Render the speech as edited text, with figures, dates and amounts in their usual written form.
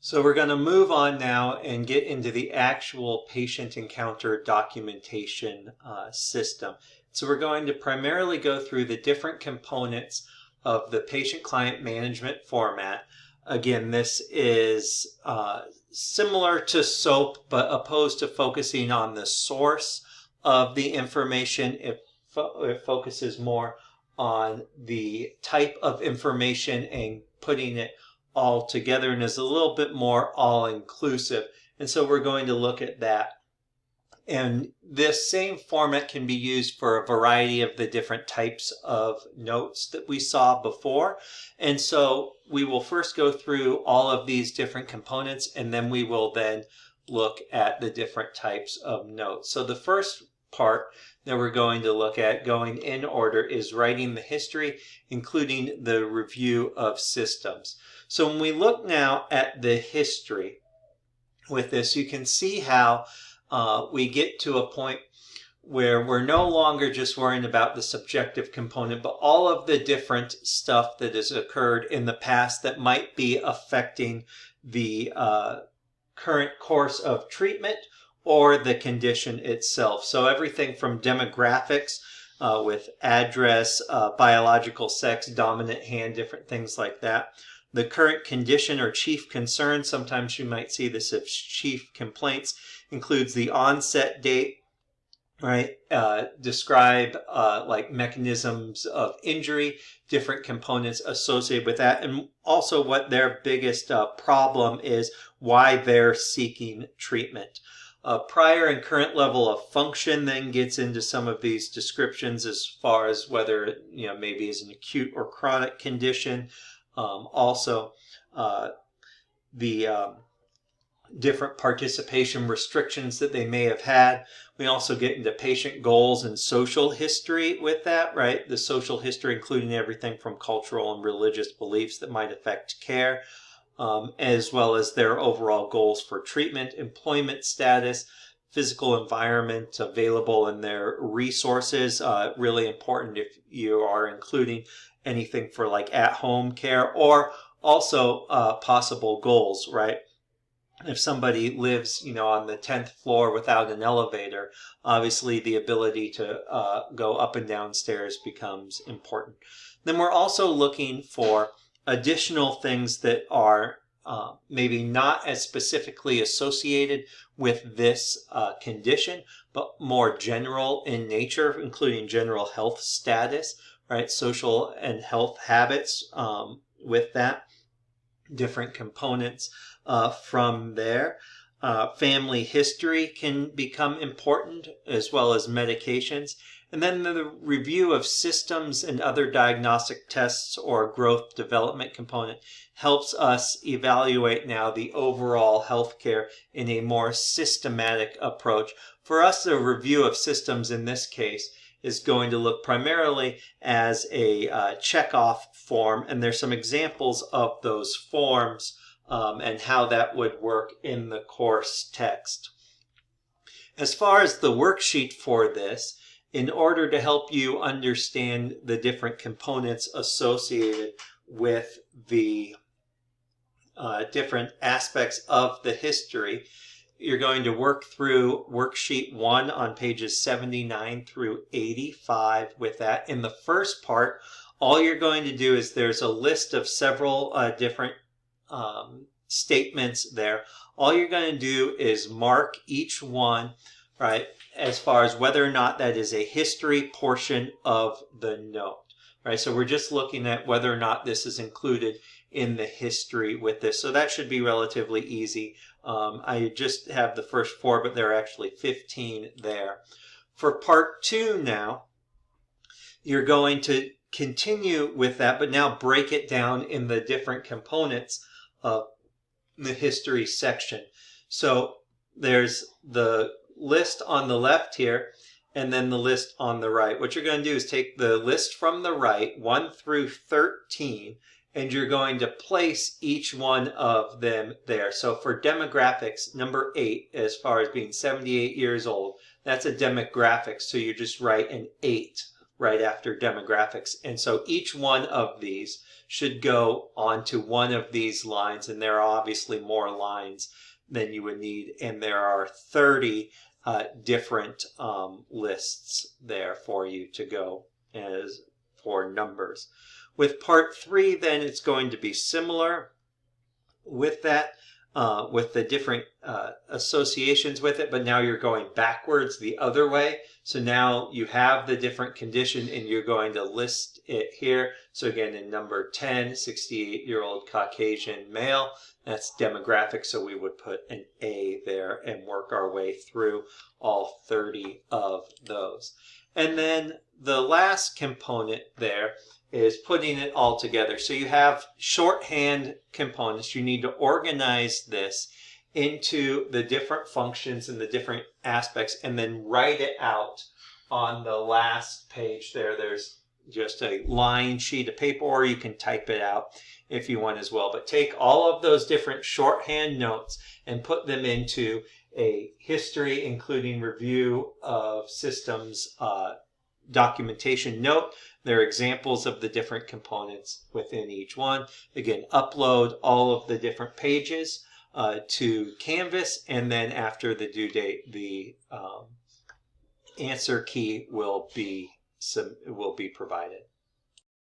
So we're going to move on now and get into the actual patient encounter documentation system. So we're going to primarily go through the different components of the patient-client management format. Again, this is similar to SOAP, but opposed to focusing on the source of the information, it focuses more on the type of information and putting it all together, and is a little bit more all-inclusive. And so we're going to look at that. And this same format can be used for a variety of the different types of notes that we saw before. And so we will first go through all of these different components, and then we will then look at the different types of notes. So the first part that we're going to look at, going in order, is writing the history, including the review of systems. So when we look now at the history with this, you can see how we get to a point where we're no longer just worrying about the subjective component, but all of the different stuff that has occurred in the past that might be affecting the current course of treatment or the condition itself. So everything from demographics with address, biological sex, dominant hand, different things like that. The current condition or chief concern, sometimes you might see this as chief complaints, includes the onset date, right? Describe like mechanisms of injury, different components associated with that, and also what their biggest problem is, why they're seeking treatment. Prior and current level of function then gets into some of these descriptions as far as whether, maybe is an acute or chronic condition. Also, the different participation restrictions that they may have had. We also get into patient goals and social history with that, right? The social history including everything from cultural and religious beliefs that might affect care, as well as their overall goals for treatment, employment status, physical environment available, and their resources. Really important if you are including anything for like at-home care, or also possible goals, right? If somebody lives, on the 10th floor without an elevator, obviously the ability to go up and down stairs becomes important. Then we're also looking for additional things that are maybe not as specifically associated with this condition, but more general in nature, including general health status, right? Social and health habits with that, different components from there. Family history can become important, as well as medications. And then the review of systems and other diagnostic tests or growth development component helps us evaluate now the overall healthcare in a more systematic approach. For us, the review of systems in this case is going to look primarily as a checkoff form, and there's some examples of those forms and how that would work in the course text. As far as the worksheet for this, in order to help you understand the different components associated with the different aspects of the history, you're going to work through worksheet 1 on pages 79 through 85 with that. In the first part, all you're going to do is there's a list of several different statements there. All you're going to do is mark each one, right, as far as whether or not that is a history portion of the note, right? So we're just looking at whether or not this is included in the history with this. So that should be relatively easy. I just have the first 4, but there are actually 15 there. For part 2 now, you're going to continue with that, but now break it down in the different components of the history section. So there's the list on the left here, and then the list on the right. What you're going to do is take the list from the right, 1 through 13, and you're going to place each one of them there. So for demographics, number 8, as far as being 78 years old, that's a demographic, so you just write an 8 right after demographics. And so each one of these should go onto one of these lines, and there are obviously more lines than you would need, and there are 30 different lists there for you to go as for numbers. With part 3, then it's going to be similar with that, with the different associations with it, but now you're going backwards the other way. So now you have the different condition and you're going to list it here. So again, in number 10, 68-year-old Caucasian male, that's demographic, so we would put an A there and work our way through all 30 of those. And then the last component there is putting it all together. So you have shorthand components. You need to organize this into the different functions and the different aspects and then write it out on the last page there. There's just a line sheet of paper, or you can type it out if you want as well. But take all of those different shorthand notes and put them into a history, including review of systems documentation note. There are examples of the different components within each one. Again, upload all of the different pages to Canvas, and then after the due date, the answer key will be provided.